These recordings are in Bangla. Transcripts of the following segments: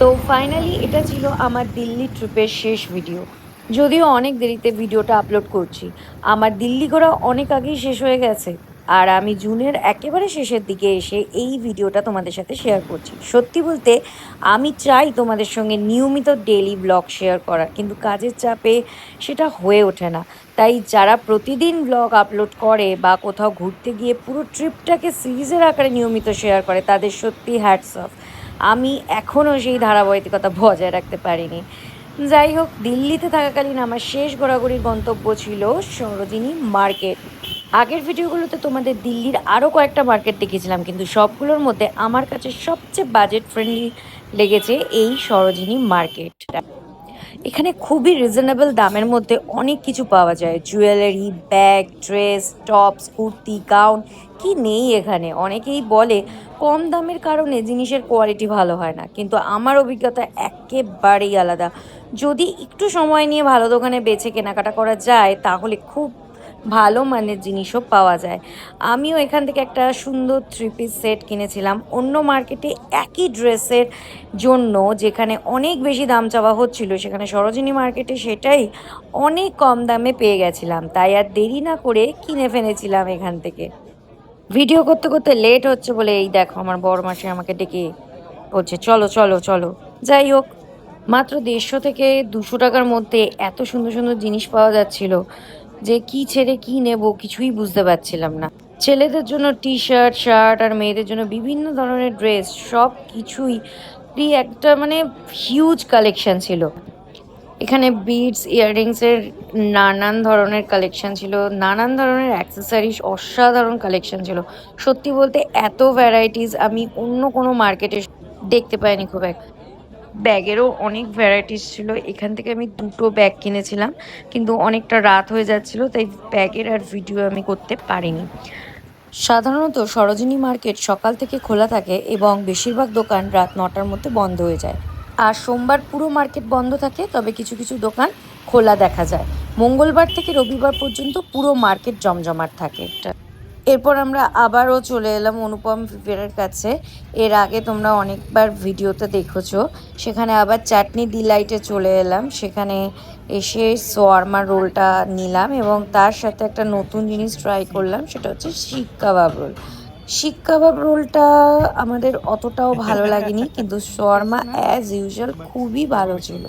তো ফাইনালি এটা ছিল আমার দিল্লি ট্রিপের শেষ ভিডিও। যদিও অনেক দেরিতে ভিডিওটা আপলোড করছি। আমার দিল্লি ঘোরা অনেক আগেই শেষ হয়ে গেছে। আর আমি জুনের একেবারে শেষের দিকে এসে এই ভিডিওটা তোমাদের সাথে শেয়ার করছি। সত্যি বলতে আমি চাই তোমাদের সঙ্গে নিয়মিত ডেইলি ব্লগ শেয়ার করার, কিন্তু কাজের চাপে সেটা হয়ে ওঠে না। তাই যারা প্রতিদিন ব্লগ আপলোড করে বা কোথাও ঘুরতে গিয়ে পুরো ট্রিপটাকে সিরিজের আকারে নিয়মিত শেয়ার করে, তাদের সত্যি হ্যাটস অফ। আমি এখনও সেই ধারাবাহিকতা বজায় রাখতে পারিনি। যাই হোক, দিল্লিতে থাকাকালীন আমার শেষ ঘোরাঘুরির গন্তব্য ছিল সরোজিনী মার্কেট। আগের ভিডিওগুলোতে তোমাদের দিল্লির আরও কয়েকটা মার্কেট দেখিয়েছিলাম, কিন্তু সবগুলোর মধ্যে আমার কাছে সবচেয়ে বাজেট ফ্রেন্ডলি লেগেছে এই সরোজিনী মার্কেটটা। এখানে খুবই রিজনেবল দামের মধ্যে অনেক কিছু পাওয়া যায়। Jewellery, bag, dress, tops, kurti, gown, কি নেই এখানে। অনেকেই বলে কম দামের কারণে জিনিসের কোয়ালিটি ভালো হয় না, কিন্তু আমার অভিজ্ঞতা একেবারেই আলাদা। যদি একটু সময় নিয়ে ভালো দোকানে বেছে কেনাকাটা করা যায়, তাহলে খুব ভালো মানের জিনিসও পাওয়া যায়। আমিও এখান থেকে একটা সুন্দর থ্রি পিস সেট কিনেছিলাম। অন্য মার্কেটে একই ড্রেসের জন্য যেখানে অনেক বেশি দাম চাওয়া হচ্ছিল, সেখানে সরোজিনী মার্কেটে সেটাই অনেক কম দামে পেয়ে গেছিলাম। তাই আর দেরি না করে কিনে ফেলেছিলাম এখান থেকে। ভিডিও করতে করতে লেট হচ্ছে বলে এই দেখো আমার বড় মাসি আমাকে ডেকে বলছে চলো চলো চলো। যাই হোক, মাত্র 150 থেকে 200 টাকার মধ্যে এত সুন্দর সুন্দর জিনিস পাওয়া যাচ্ছিল যে কি ছেড়ে কি নেব কিছুই বুঝতে পারছিলাম না। ছেলেদের জন্য টি শার্ট, শার্ট, আর মেয়েদের জন্য বিভিন্ন ধরনের ড্রেস, সব কিছুই একটা মানে হিউজ কালেকশন ছিল। এখানে বিডস, ইয়াররিংসের নানান ধরনের কালেকশন ছিল, নানান ধরনের অ্যাক্সেসরিজ, অসাধারণ কালেকশন ছিল। সত্যি বলতে এত ভ্যারাইটিস আমি অন্য কোনো মার্কেটে দেখতে পাইনি খুব একটা। ব্যাগেরও অনেক ভ্যারাইটিস ছিল। এখান থেকে আমি দুটো ব্যাগ কিনেছিলাম, কিন্তু অনেকটা রাত হয়ে যাচ্ছিল, তাই ব্যাগের আর ভিডিও আমি করতে পারিনি। সাধারণত সরোজিনী মার্কেট সকাল থেকে খোলা থাকে এবং বেশিরভাগ দোকান রাত 9টার মধ্যে বন্ধ হয়ে যায়। আর সোমবার পুরো মার্কেট বন্ধ থাকে, তবে কিছু কিছু দোকান খোলা দেখা যায়। মঙ্গলবার থেকে রবিবার পর্যন্ত পুরো মার্কেট জমজমাট থাকে। এরপর আমরা আবারও চলে এলাম অনুপম ফিফেরের কাছে। এর আগে তোমরা অনেকবার ভিডিওতে দেখেছো। সেখানে আবার চাটনি ডিলাইটে চলে এলাম। সেখানে এসে শোয়ারমা রোলটা নিলাম এবং তার সাথে একটা নতুন জিনিস ট্রাই করলাম, সেটা হচ্ছে শিক কাবাব রোল। শিক কাবাব রোলটা আমাদের অতটাও ভালো লাগেনি, কিন্তু শোয়ারমা অ্যাজ ইউজুয়াল খুবই ভালো ছিল।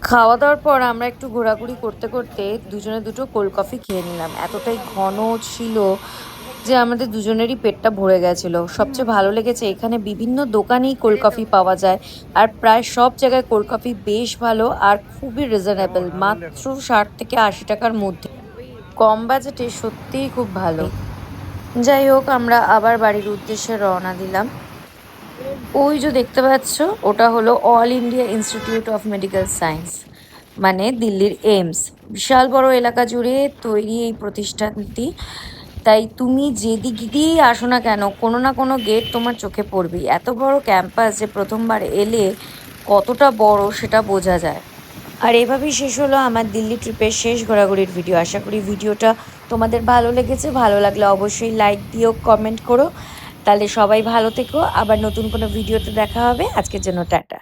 খাওয়া দাওয়ার পর আমরা একটু ঘোরাঘুরি করতে করতে দুজনে দুটো কোল্ড কফি খেয়ে নিলাম। এতটাই ঘন ছিল যে আমাদের দুজনেরই পেটটা ভরে গেছিলো। সবচেয়ে ভালো লেগেছে এখানে বিভিন্ন দোকানেই কোল্ড কফি পাওয়া যায়, আর প্রায় সব জায়গায় কোল্ড কফি বেশ ভালো আর খুবই রিজনেবল, মাত্র 60 থেকে 80 টাকার মধ্যে। কম বাজেটে সত্যিই খুব ভালো। যাই হোক, আমরা আবার বাড়ির উদ্দেশ্যে রওনা দিলাম। ওই যে দেখতে পাচ্ছ, ওটা হলো all India institute of medical science, মানে দিল্লির এইমস। বিশাল বড় এলাকা জুড়ে তৈরি এই প্রতিষ্ঠানটি। তাই তুমি যেদিক দিয়েই আসো না কেন, কোনো না কোনো গেট তোমার চোখে পড়বেই। এত বড় ক্যাম্পাস যে প্রথমবার এলে কতটা বড় সেটা বোঝা যায়। আর এভাবেই শেষ হলো আমার দিল্লি ট্রিপের শেষ ঘোরাঘুরির ভিডিও। আশা করি ভিডিওটা তোমাদের ভালো লেগেছে। ভালো লাগলে অবশ্যই লাইক দিও, কমেন্ট করো। তাহলে সবাই ভালো থেকো। আবার নতুন কোনো ভিডিওতে দেখা হবে। আজকের জন্য টাটা।